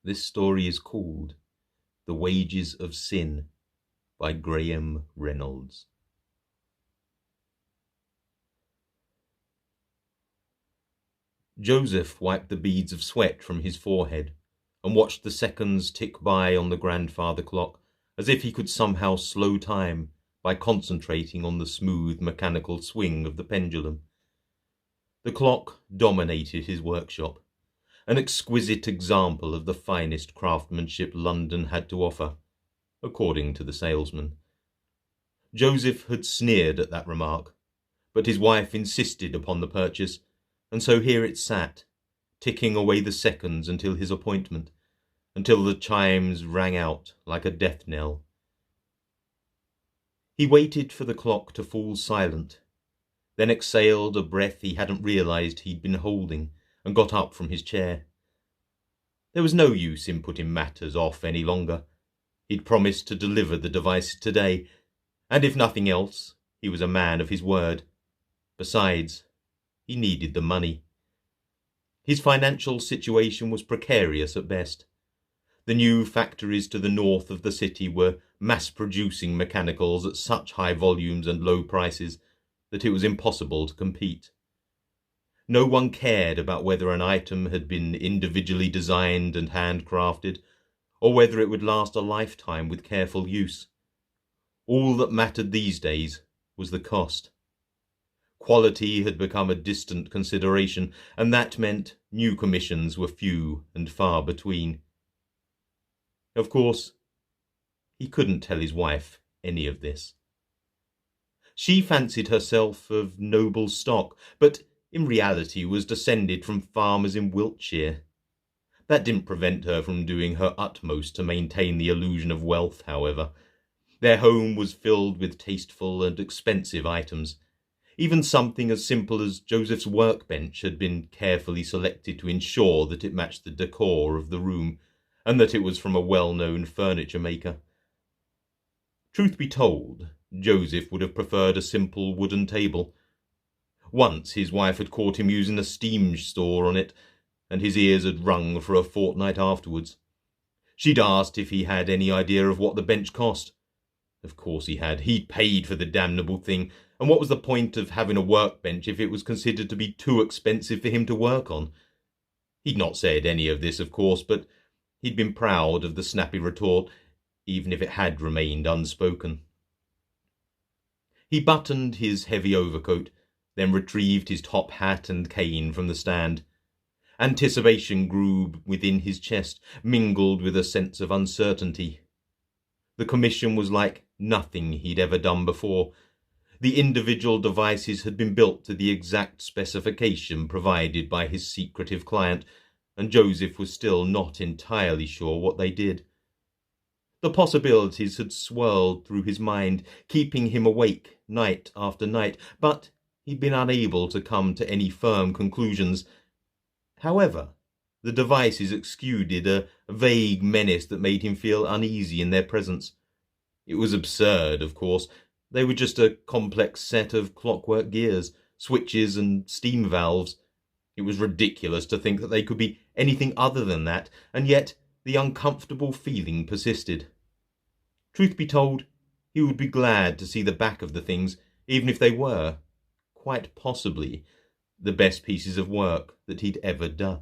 This story is called The Wages of Sin by Graeme Reynolds. Joseph wiped the beads of sweat from his forehead and watched the seconds tick by on the grandfather clock as if he could somehow slow time by concentrating on the smooth mechanical swing of the pendulum. The clock dominated his workshop, an exquisite example of the finest craftsmanship London had to offer, according to the salesman. Joseph had sneered at that remark, but his wife insisted upon the purchase, and so here it sat, ticking away the seconds until his appointment, until the chimes rang out like a death knell. He waited for the clock to fall silent, then exhaled a breath he hadn't realised he'd been holding, and got up from his chair. There was no use in putting matters off any longer. He'd promised to deliver the devices today, and if nothing else, he was a man of his word. Besides, he needed the money. His financial situation was precarious at best. The new factories to the north of the city were mass-producing mechanicals at such high volumes and low prices that it was impossible to compete. No one cared about whether an item had been individually designed and handcrafted, or whether it would last a lifetime with careful use. All that mattered these days was the cost. Quality had become a distant consideration, and that meant new commissions were few and far between. Of course, he couldn't tell his wife any of this. She fancied herself of noble stock, but in reality was descended from farmers in Wiltshire. That didn't prevent her from doing her utmost to maintain the illusion of wealth, however. Their home was filled with tasteful and expensive items. Even something as simple as Joseph's workbench had been carefully selected to ensure that it matched the decor of the room, and that it was from a well-known furniture maker. Truth be told, Joseph would have preferred a simple wooden table. Once his wife had caught him using a steam store on it, and his ears had rung for a fortnight afterwards. She'd asked if he had any idea of what the bench cost. Of course he had. He'd paid for the damnable thing, and what was the point of having a workbench if it was considered to be too expensive for him to work on? He'd not said any of this, of course, but he'd been proud of the snappy retort, even if it had remained unspoken. He buttoned his heavy overcoat, then retrieved his top hat and cane from the stand. Anticipation grew within his chest, mingled with a sense of uncertainty. The commission was like nothing he'd ever done before. The individual devices had been built to the exact specification provided by his secretive client, and Joseph was still not entirely sure what they did. The possibilities had swirled through his mind, keeping him awake night after night, but he'd been unable to come to any firm conclusions. However, the devices exuded a vague menace that made him feel uneasy in their presence. It was absurd, of course. They were just a complex set of clockwork gears, switches and steam valves. It was ridiculous to think that they could be anything other than that, and yet the uncomfortable feeling persisted. Truth be told, he would be glad to see the back of the things, even if they were, quite possibly, the best pieces of work that he'd ever done.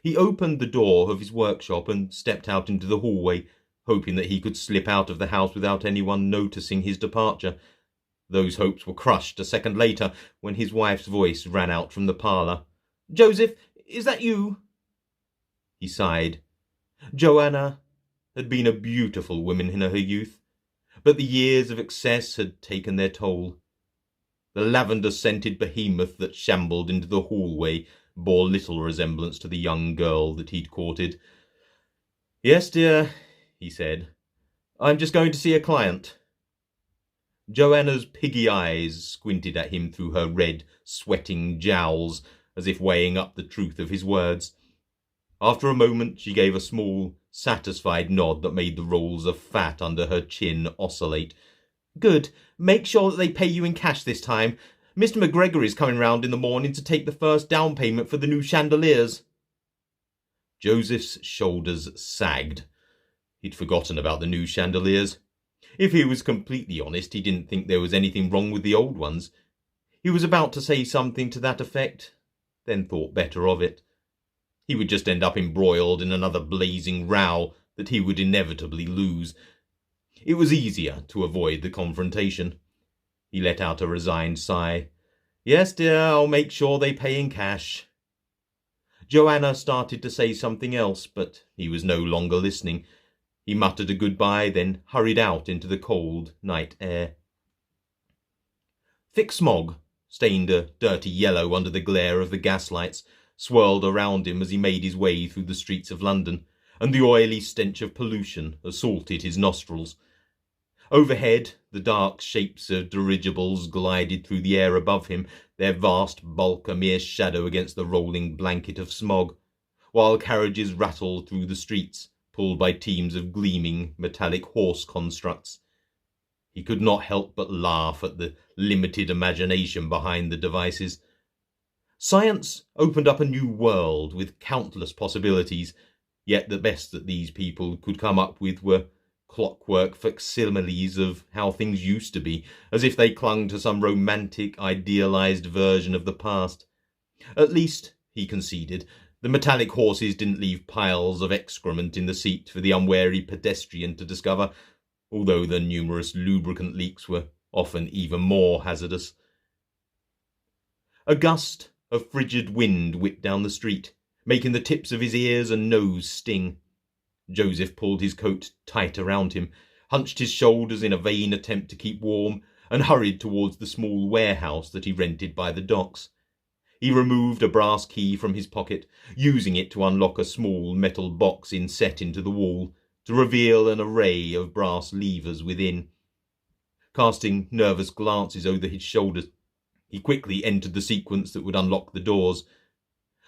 He opened the door of his workshop and stepped out into the hallway, hoping that he could slip out of the house without anyone noticing his departure. Those hopes were crushed a second later when his wife's voice ran out from the parlour. "Joseph, is that you?" He sighed. Joanna had been a beautiful woman in her youth, but the years of excess had taken their toll. The lavender-scented behemoth that shambled into the hallway bore little resemblance to the young girl that he'd courted. "Yes, dear," he said. "I'm just going to see a client." Joanna's piggy eyes squinted at him through her red, sweating jowls, as if weighing up the truth of his words. After a moment she gave a small, satisfied nod that made the rolls of fat under her chin oscillate. "Good. Make sure that they pay you in cash this time. Mr. McGregor is coming round in the morning to take the first down payment for the new chandeliers." Joseph's shoulders sagged. He'd forgotten about the new chandeliers. If he was completely honest, he didn't think there was anything wrong with the old ones. He was about to say something to that effect, then thought better of it. He would just end up embroiled in another blazing row that he would inevitably lose. It was easier to avoid the confrontation. He let out a resigned sigh. "Yes, dear, I'll make sure they pay in cash." Joanna started to say something else, but he was no longer listening. He muttered a goodbye, then hurried out into the cold night air. Thick smog, stained a dirty yellow under the glare of the gaslights, swirled around him as he made his way through the streets of London, and the oily stench of pollution assaulted his nostrils. Overhead, the dark shapes of dirigibles glided through the air above him, their vast bulk a mere shadow against the rolling blanket of smog, while carriages rattled through the streets, pulled by teams of gleaming metallic horse constructs. He could not help but laugh at the limited imagination behind the devices. Science opened up a new world with countless possibilities, yet the best that these people could come up with were clockwork facsimiles of how things used to be, as if they clung to some romantic, idealized version of the past. At least, he conceded, the metallic horses didn't leave piles of excrement in the seat for the unwary pedestrian to discover, although the numerous lubricant leaks were often even more hazardous. A gust of frigid wind whipped down the street, making the tips of his ears and nose sting. Joseph pulled his coat tight around him, hunched his shoulders in a vain attempt to keep warm, and hurried towards the small warehouse that he rented by the docks. He removed a brass key from his pocket, using it to unlock a small metal box inset into the wall, to reveal an array of brass levers within. Casting nervous glances over his shoulders, he quickly entered the sequence that would unlock the doors.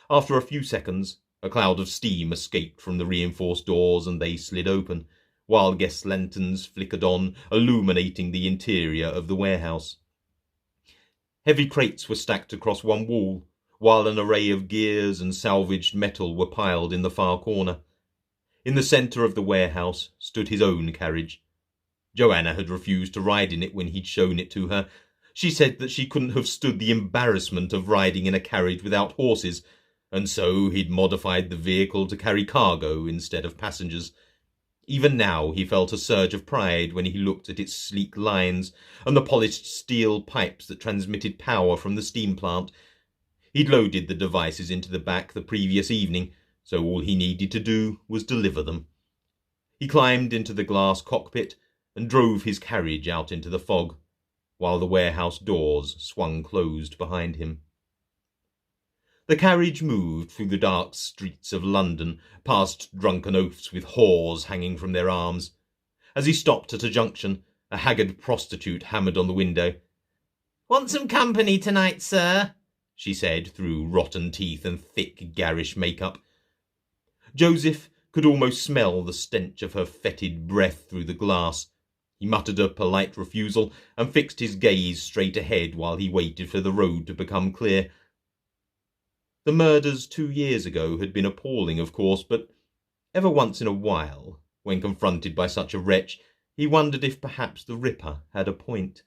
After a few seconds, a cloud of steam escaped from the reinforced doors and they slid open, while gas lanterns flickered on, illuminating the interior of the warehouse. Heavy crates were stacked across one wall, while an array of gears and salvaged metal were piled in the far corner. In the centre of the warehouse stood his own carriage. Joanna had refused to ride in it when he'd shown it to her. She said that she couldn't have stood the embarrassment of riding in a carriage without horses, and so he'd modified the vehicle to carry cargo instead of passengers. Even now he felt a surge of pride when he looked at its sleek lines and the polished steel pipes that transmitted power from the steam plant. He'd loaded the devices into the back the previous evening, so all he needed to do was deliver them. He climbed into the glass cockpit and drove his carriage out into the fog, while the warehouse doors swung closed behind him. The carriage moved through the dark streets of London, past drunken oafs with whores hanging from their arms. As he stopped at a junction, a haggard prostitute hammered on the window. "Want some company tonight, sir?" she said through rotten teeth and thick, garish makeup. Joseph could almost smell the stench of her fetid breath through the glass. He muttered a polite refusal and fixed his gaze straight ahead while he waited for the road to become clear. The murders 2 years ago had been appalling, of course, but ever once in a while, when confronted by such a wretch, he wondered if perhaps the Ripper had a point.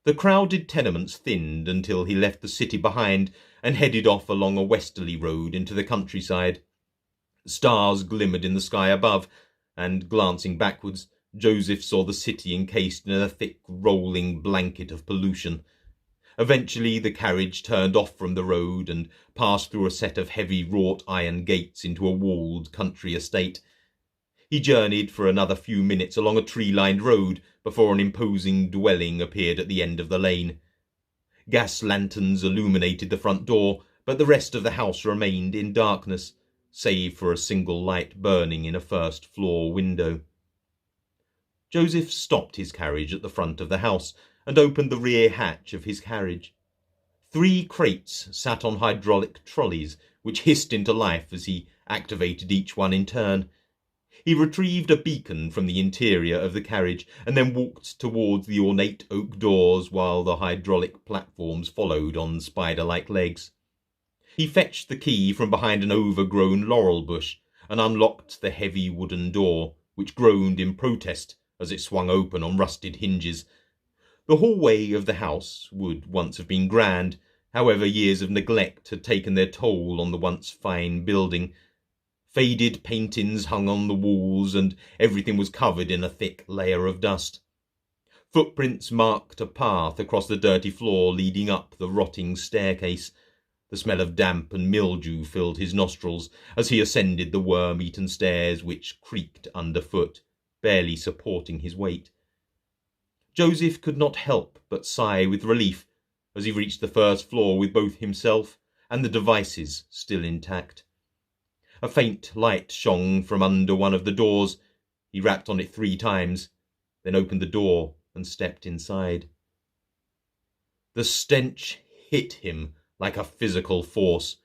The crowded tenements thinned until he left the city behind and headed off along a westerly road into the countryside. Stars glimmered in the sky above, and, glancing backwards, Joseph saw the city encased in a thick, rolling blanket of pollution. Eventually the carriage turned off from the road and passed through a set of heavy wrought iron gates into a walled country estate. He journeyed for another few minutes along a tree-lined road before an imposing dwelling appeared at the end of the lane. Gas lanterns illuminated the front door, but the rest of the house remained in darkness, save for a single light burning in a first-floor window. Joseph stopped his carriage at the front of the house and opened the rear hatch of his carriage. 3 crates sat on hydraulic trolleys, which hissed into life as he activated each one in turn. He retrieved a beacon from the interior of the carriage and then walked towards the ornate oak doors while the hydraulic platforms followed on spider-like legs. He fetched the key from behind an overgrown laurel bush and unlocked the heavy wooden door, which groaned in protest as it swung open on rusted hinges. The hallway of the house would once have been grand, however years of neglect had taken their toll on the once fine building. Faded paintings hung on the walls, and everything was covered in a thick layer of dust. Footprints marked a path across the dirty floor leading up the rotting staircase. The smell of damp and mildew filled his nostrils as he ascended the worm-eaten stairs which creaked underfoot, barely supporting his weight. Joseph could not help but sigh with relief as he reached the first floor with both himself and the devices still intact. A faint light shone from under one of the doors. He rapped on it 3 times, then opened the door and stepped inside. The stench hit him like a physical force.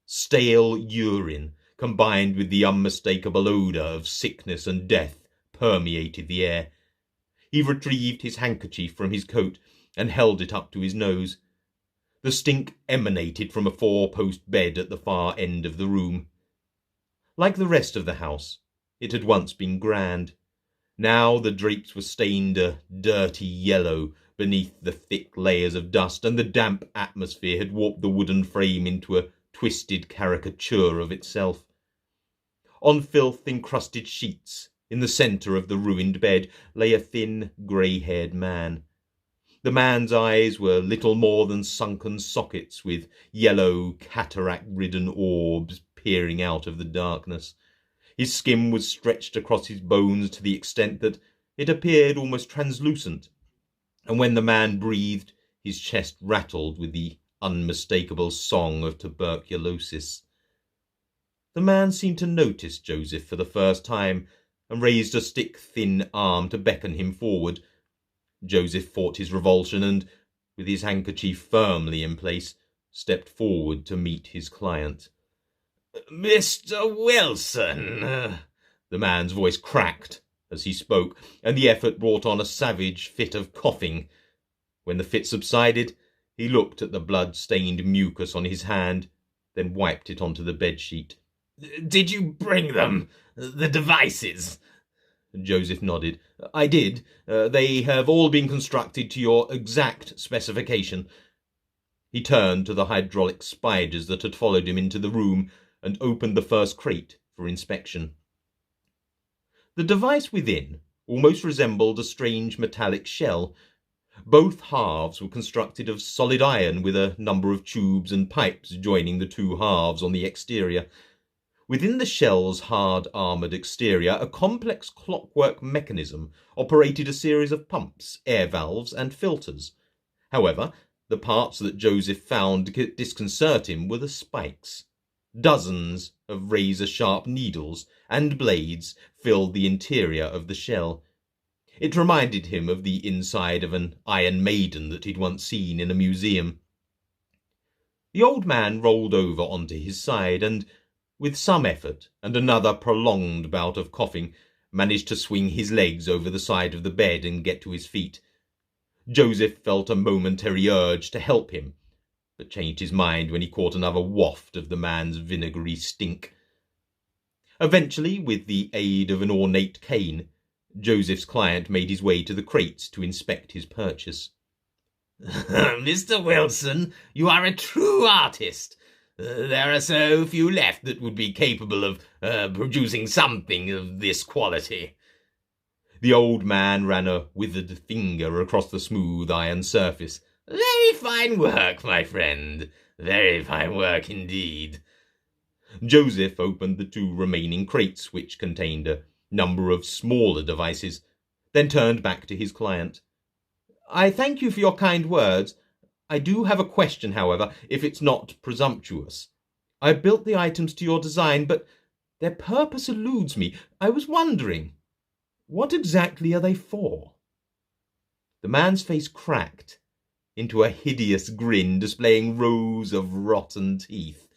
Stale urine, combined with the unmistakable odour of sickness and death, permeated the air. He retrieved his handkerchief from his coat and held it up to his nose. The stink emanated from a 4-post bed at the far end of the room. Like the rest of the house, it had once been grand. Now the drapes were stained a dirty yellow beneath the thick layers of dust, and the damp atmosphere had warped the wooden frame into a twisted caricature of itself. On filth-encrusted sheets, in the centre of the ruined bed, lay a thin, grey-haired man. The man's eyes were little more than sunken sockets with yellow, cataract-ridden orbs peering out of the darkness. His skin was stretched across his bones to the extent that it appeared almost translucent, and when the man breathed, his chest rattled with the unmistakable song of tuberculosis. The man seemed to notice Joseph for the first time, and raised a stick-thin arm to beckon him forward. Joseph fought his revulsion and, with his handkerchief firmly in place, stepped forward to meet his client. "Mr. Wilson," the man's voice cracked as he spoke, and the effort brought on a savage fit of coughing. When the fit subsided, he looked at the blood-stained mucus on his hand, then wiped it onto the bedsheet. "Did you bring them? The devices?" Joseph nodded. "I did. They have all been constructed to your exact specification." He turned to the hydraulic spiders that had followed him into the room and opened the first crate for inspection. The device within almost resembled a strange metallic shell. Both halves were constructed of solid iron, with a number of tubes and pipes joining the 2 halves on the exterior. Within the shell's hard armoured exterior, a complex clockwork mechanism operated a series of pumps, air valves, and filters. However, the parts that Joseph found disconcert him were the spikes. Dozens of razor-sharp needles and blades filled the interior of the shell. It reminded him of the inside of an Iron Maiden that he'd once seen in a museum. The old man rolled over onto his side and, with some effort and another prolonged bout of coughing, managed to swing his legs over the side of the bed and get to his feet. Joseph felt a momentary urge to help him, but changed his mind when he caught another waft of the man's vinegary stink. Eventually, with the aid of an ornate cane, Joseph's client made his way to the crates to inspect his purchase. "Mr. Wilson, you are a true artist. There are so few left that would be capable of producing something of this quality." The old man ran a withered finger across the smooth iron surface. "Very fine work, my friend. Very fine work indeed." Joseph opened the 2 remaining crates, which contained a number of smaller devices, then turned back to his client. "I thank you for your kind words. I do have a question, however, if it's not presumptuous. I built the items to your design, but their purpose eludes me. I was wondering, what exactly are they for?" The man's face cracked into a hideous grin displaying rows of rotten teeth.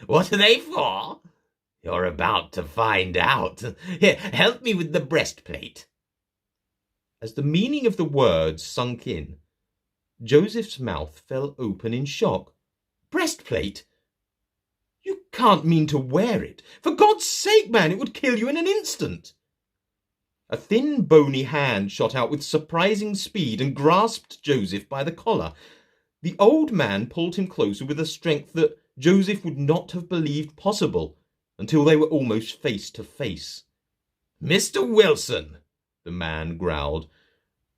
"What are they for? You're about to find out. Here, help me with the breastplate." As the meaning of the words sunk in, Joseph's mouth fell open in shock. breastplate? You can't mean to wear it. For God's sake, man, it would kill you in an instant. A thin, bony hand shot out with surprising speed and grasped Joseph by the collar. The old man pulled him closer with a strength that Joseph would not have believed possible until they were almost face to face. "Mr. Wilson," the man growled,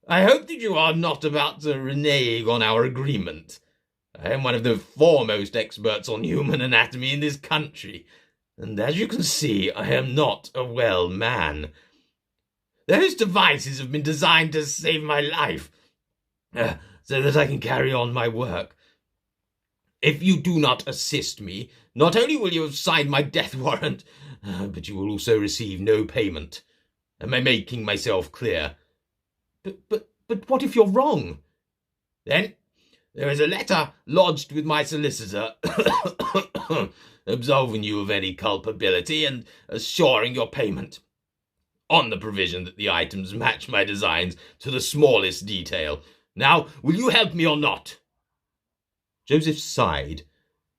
"I hope that you are not about to renege on our agreement. I am one of the foremost experts on human anatomy in this country, and as you can see, I am not a well man. Those devices have been designed to save my life, so that I can carry on my work. If you do not assist me, not only will you have signed my death warrant, but you will also receive no payment. Am I making myself clear?" But what if you're wrong? "Then there is a letter lodged with my solicitor absolving you of any culpability and assuring your payment, on the provision that the items match my designs to the smallest detail. Now, will you help me or not?" Joseph sighed.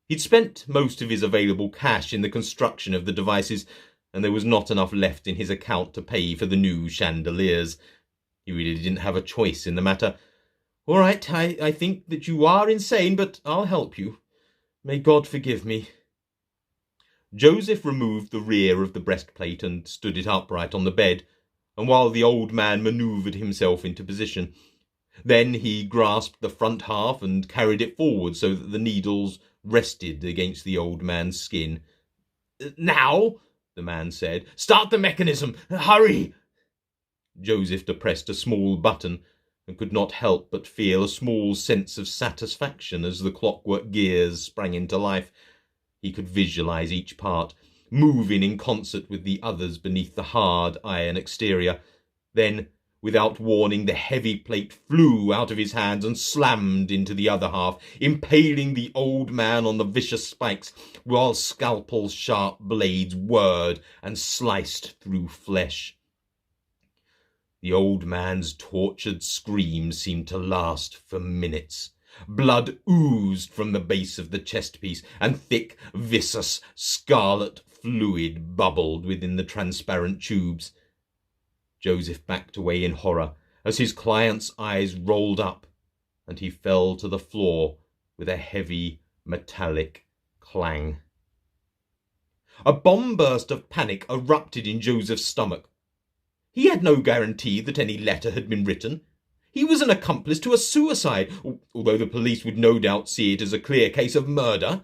He'd spent most of his available cash in the construction of the devices, and there was not enough left in his account to pay for the new chandeliers. He really didn't have a choice in the matter. "All right, I think that you are insane, but I'll help you. May God forgive me." Joseph removed the rear of the breastplate and stood it upright on the bed, and while the old man manoeuvred himself into position, then he grasped the front half and carried it forward so that the needles rested against the old man's skin. "Now," the man said, "start the mechanism. Hurry." Joseph depressed a small button and could not help but feel a small sense of satisfaction as the clockwork gears sprang into life. He could visualize each part, moving in concert with the others beneath the hard iron exterior. Then, without warning, the heavy plate flew out of his hands and slammed into the other half, impaling the old man on the vicious spikes, while scalpel's sharp blades whirred and sliced through flesh. The old man's tortured screams seemed to last for minutes. Blood oozed from the base of the chest piece, and thick, viscous, scarlet fluid bubbled within the transparent tubes. Joseph backed away in horror as his client's eyes rolled up, and he fell to the floor with a heavy, metallic clang. A bomb burst of panic erupted in Joseph's stomach. He had no guarantee that any letter had been written. He was an accomplice to a suicide, although the police would no doubt see it as a clear case of murder.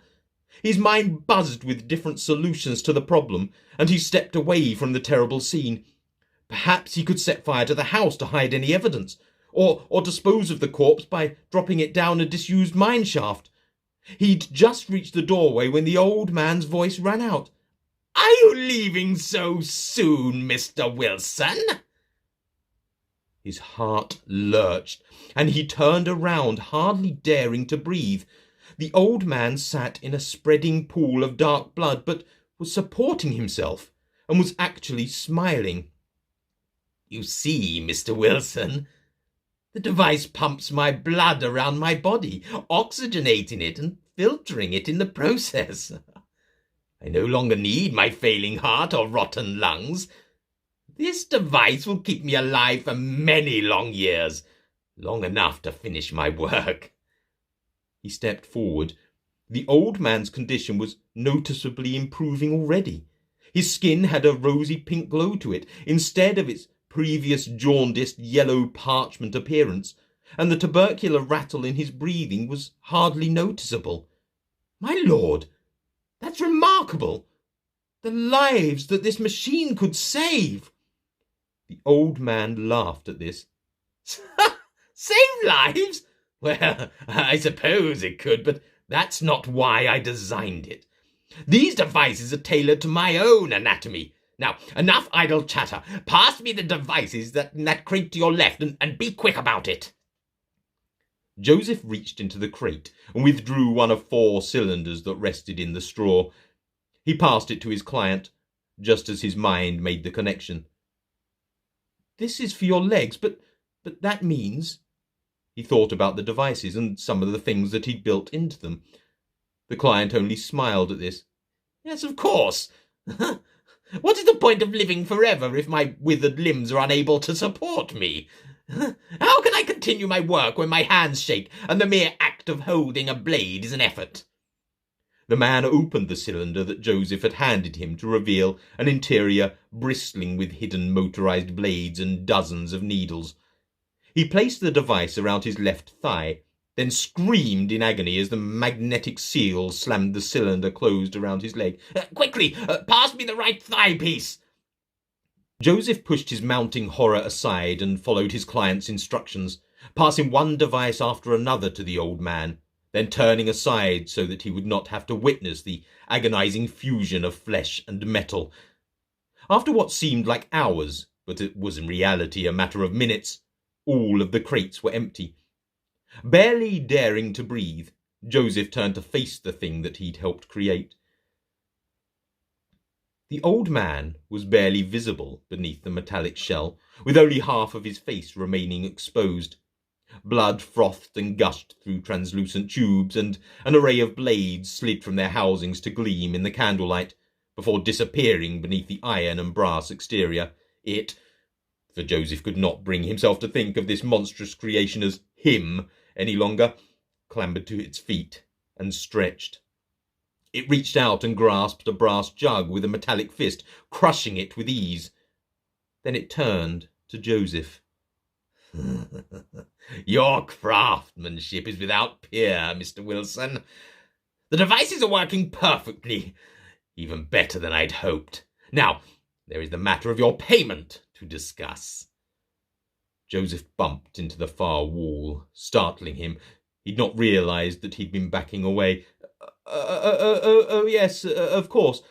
His mind buzzed with different solutions to the problem, and he stepped away from the terrible scene. Perhaps he could set fire to the house to hide any evidence, or dispose of the corpse by dropping it down a disused mine shaft. He'd just reached the doorway when the old man's voice rang out. "Are you leaving so soon, Mr. Wilson?" His heart lurched, and he turned around, hardly daring to breathe. The old man sat in a spreading pool of dark blood, but was supporting himself, and was actually smiling. "You see, Mr. Wilson, the device pumps my blood around my body, oxygenating it and filtering it in the process. I no longer need my failing heart or rotten lungs. This device will keep me alive for many long years, long enough to finish my work." He stepped forward. The old man's condition was noticeably improving already. His skin had a rosy pink glow to it, instead of its previous jaundiced yellow parchment appearance, and the tubercular rattle in his breathing was hardly noticeable. "My lord, that's remarkable! The lives that this machine could save!" The old man laughed at this. "Save lives? Well, I suppose it could, but that's not why I designed it. These devices are tailored to my own anatomy. Now, enough idle chatter. Pass me the devices in that crate to your left, and be quick about it." Joseph reached into the crate and withdrew one of 4 cylinders that rested in the straw. He passed it to his client, just as his mind made the connection. "This is for your legs, but that means..." He thought about the devices and some of the things that he'd built into them. The client only smiled at this. "Yes, of course. What is the point of living forever if my withered limbs are unable to support me? How can I continue my work when my hands shake and the mere act of holding a blade is an effort?" The man opened the cylinder that Joseph had handed him to reveal an interior bristling with hidden motorized blades and dozens of needles. He placed the device around his left thigh, then screamed in agony as the magnetic seal slammed the cylinder closed around his leg. "Quickly, pass me the right thigh piece." Joseph pushed his mounting horror aside and followed his client's instructions, passing one device after another to the old man, then turning aside so that he would not have to witness the agonizing fusion of flesh and metal. After what seemed like hours, but it was in reality a matter of minutes, all of the crates were empty. Barely daring to breathe, Joseph turned to face the thing that he'd helped create. The old man was barely visible beneath the metallic shell, with only half of his face remaining exposed. Blood frothed and gushed through translucent tubes, and an array of blades slid from their housings to gleam in the candlelight, before disappearing beneath the iron and brass exterior. For Joseph could not bring himself to think of this monstrous creation as him any longer, clambered to its feet and stretched. It reached out and grasped a brass jug with a metallic fist, crushing it with ease. Then it turned to Joseph. "Your craftsmanship is without peer, Mr. Wilson. The devices are working perfectly, even better than I'd hoped. Now, there is the matter of your payment to discuss." Joseph bumped into the far wall, startling him. He'd not realized that he'd been backing away. Yes, of course.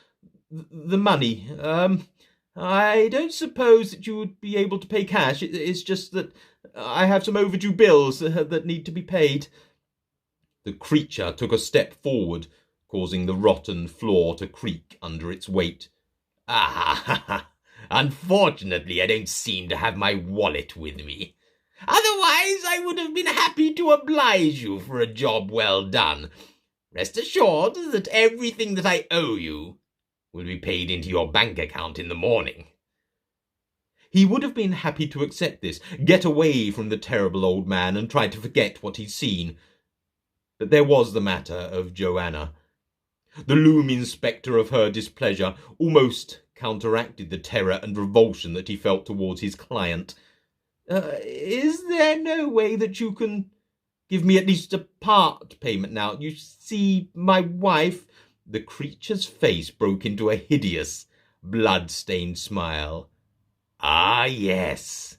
The money. I don't suppose that you would be able to pay cash. It's just that I have some overdue bills that need to be paid." The creature took a step forward, causing the rotten floor to creak under its weight. Unfortunately, I don't seem to have my wallet with me. Otherwise, I would have been happy to oblige you for a job well done. Rest assured that everything that I owe you will be paid into your bank account in the morning." He would have been happy to accept this, get away from the terrible old man and try to forget what he'd seen. But there was the matter of Joanna. The loom inspector of her displeasure almost counteracted the terror and revulsion that he felt towards his client. Is there no way that you can give me at least a part payment now? You see, my wife—" The creature's face broke into a hideous, blood-stained smile. "Ah, yes,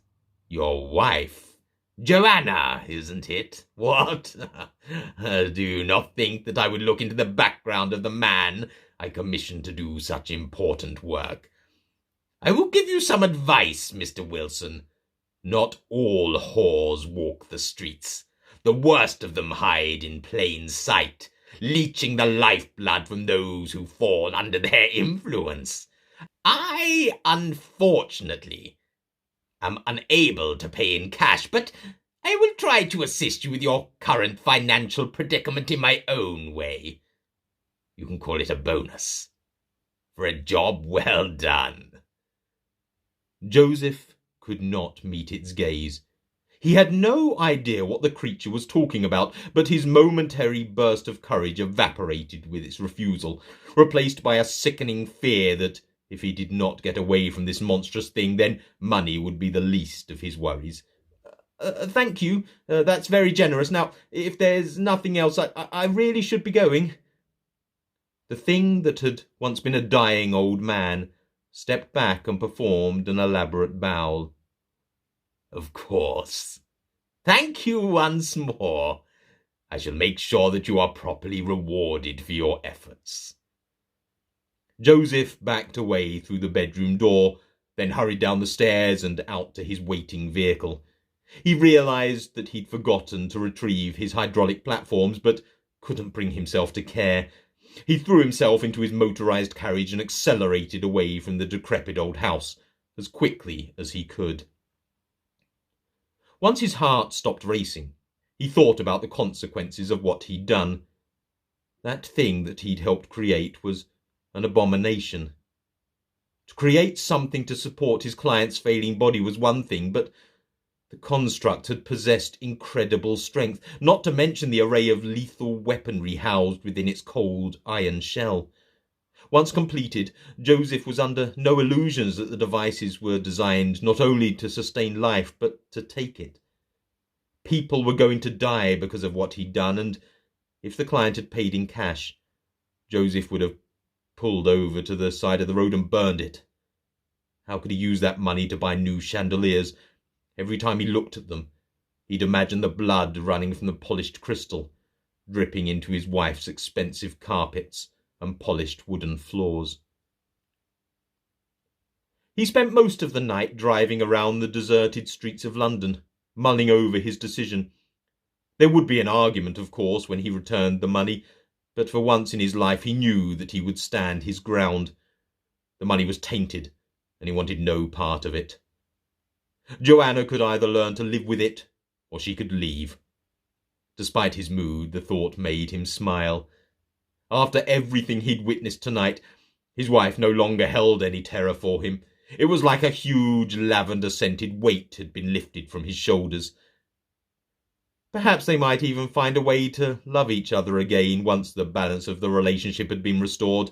your wife. Joanna, isn't it? What? Do you not think that I would look into the background of the man I commissioned to do such important work? I will give you some advice, Mr. Wilson. Not all whores walk the streets. The worst of them hide in plain sight, leeching the lifeblood from those who fall under their influence. I, unfortunately, am unable to pay in cash, but I will try to assist you with your current financial predicament in my own way. You can call it a bonus for a job well done." Joseph could not meet its gaze. He had no idea what the creature was talking about, but his momentary burst of courage evaporated with its refusal, replaced by a sickening fear that if he did not get away from this monstrous thing, then money would be the least of his worries. Thank you. That's very generous. Now, if there's nothing else, I really should be going." The thing that had once been a dying old man stepped back and performed an elaborate bow. "Of course. Thank you once more. I shall make sure that you are properly rewarded for your efforts." Joseph backed away through the bedroom door, then hurried down the stairs and out to his waiting vehicle. He realized that he'd forgotten to retrieve his hydraulic platforms, but couldn't bring himself to care. He threw himself into his motorized carriage and accelerated away from the decrepit old house as quickly as he could. Once his heart stopped racing, he thought about the consequences of what he'd done. That thing that he'd helped create was an abomination. To create something to support his client's failing body was one thing, but the construct had possessed incredible strength, not to mention the array of lethal weaponry housed within its cold iron shell. Once completed, Joseph was under no illusions that the devices were designed not only to sustain life, but to take it. People were going to die because of what he'd done, and if the client had paid in cash, Joseph would have pulled over to the side of the road and burned it. How could he use that money to buy new chandeliers? Every time he looked at them, he'd imagine the blood running from the polished crystal, dripping into his wife's expensive carpets and polished wooden floors. He spent most of the night driving around the deserted streets of London, mulling over his decision. There would be an argument, of course, when he returned the money, but for once in his life he knew that he would stand his ground. The money was tainted, and he wanted no part of it. Joanna could either learn to live with it, or she could leave. Despite his mood, the thought made him smile. After everything he'd witnessed tonight, his wife no longer held any terror for him. It was like a huge lavender-scented weight had been lifted from his shoulders. Perhaps they might even find a way to love each other again once the balance of the relationship had been restored.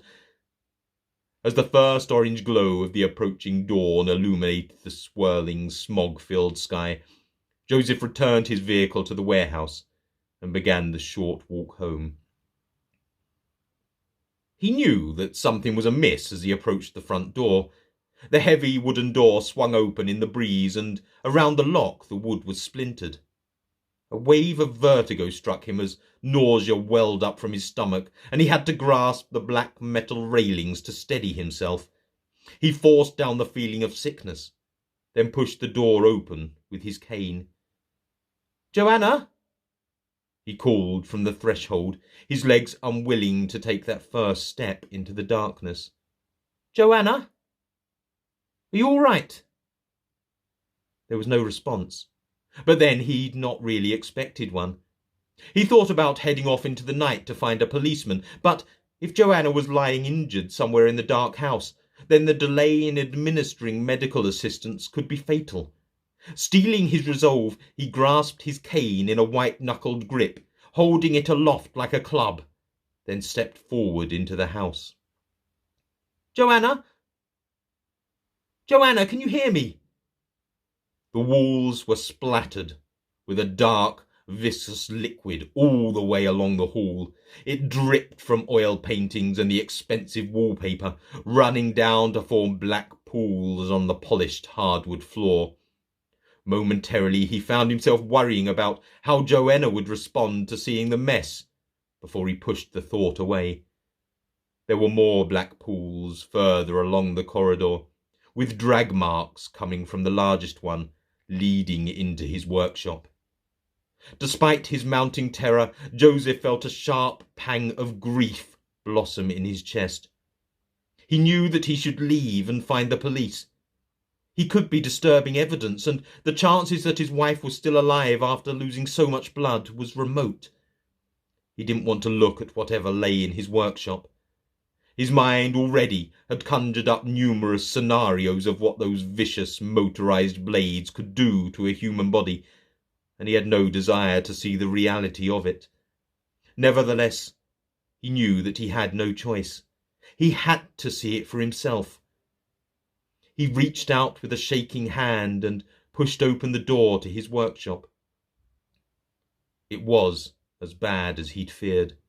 As the first orange glow of the approaching dawn illuminated the swirling, smog-filled sky, Joseph returned his vehicle to the warehouse and began the short walk home. He knew that something was amiss as he approached the front door. The heavy wooden door swung open in the breeze, and around the lock the wood was splintered. A wave of vertigo struck him as nausea welled up from his stomach, and he had to grasp the black metal railings to steady himself. He forced down the feeling of sickness, then pushed the door open with his cane. "Joanna?" he called from the threshold, his legs unwilling to take that first step into the darkness. "Joanna? Are you all right?" There was no response. But then he'd not really expected one. He thought about heading off into the night to find a policeman, but if Joanna was lying injured somewhere in the dark house, then the delay in administering medical assistance could be fatal. Steeling his resolve, he grasped his cane in a white-knuckled grip, holding it aloft like a club, then stepped forward into the house. "Joanna? Joanna, can you hear me?" The walls were splattered with a dark, viscous liquid all the way along the hall. It dripped from oil paintings and the expensive wallpaper, running down to form black pools on the polished hardwood floor. Momentarily he found himself worrying about how Joanna would respond to seeing the mess before he pushed the thought away. There were more black pools further along the corridor, with drag marks coming from the largest one, leading into his workshop. Despite his mounting terror, Joseph felt a sharp pang of grief blossom in his chest. He knew that he should leave and find the police. He could be disturbing evidence, and the chances that his wife was still alive after losing so much blood was remote. He didn't want to look at whatever lay in his workshop. His mind already had conjured up numerous scenarios of what those vicious motorized blades could do to a human body, and he had no desire to see the reality of it. Nevertheless, he knew that he had no choice. He had to see it for himself. He reached out with a shaking hand and pushed open the door to his workshop. It was as bad as he'd feared.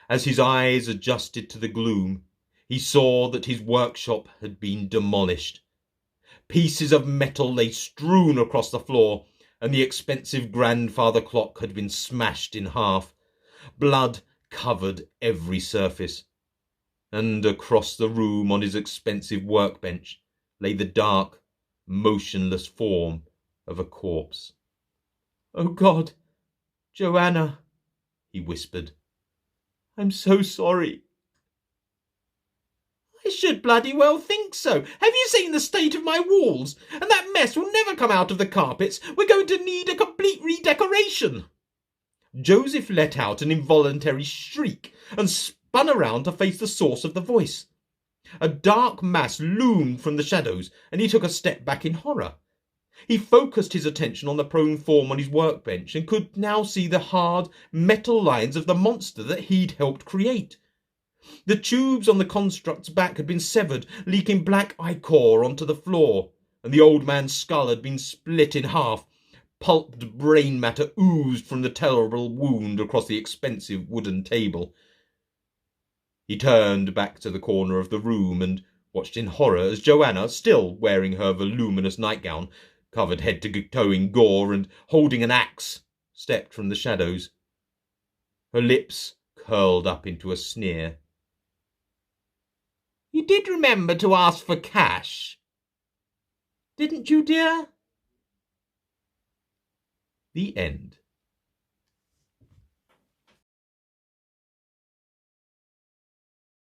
As his eyes adjusted to the gloom, he saw that his workshop had been demolished. Pieces of metal lay strewn across the floor, and the expensive grandfather clock had been smashed in half. Blood covered every surface, and across the room on his expensive workbench lay the dark, motionless form of a corpse. "Oh God, Joanna," he whispered. "I'm so sorry." "I should bloody well think so. Have you seen the state of my walls? And that mess will never come out of the carpets. We're going to need a complete redecoration." Joseph let out an involuntary shriek and spun around to face the source of the voice. A dark mass loomed from the shadows, and he took a step back in horror. He focused his attention on the prone form on his workbench and could now see the hard metal lines of the monster that he'd helped create. The tubes on the construct's back had been severed, leaking black ichor onto the floor, and the old man's skull had been split in half. Pulped brain matter oozed from the terrible wound across the expensive wooden table. He turned back to the corner of the room and watched in horror as Joanna, still wearing her voluminous nightgown, covered head to toe in gore and holding an axe, stepped from the shadows. Her lips curled up into a sneer. "You did remember to ask for cash, didn't you, dear?" The end.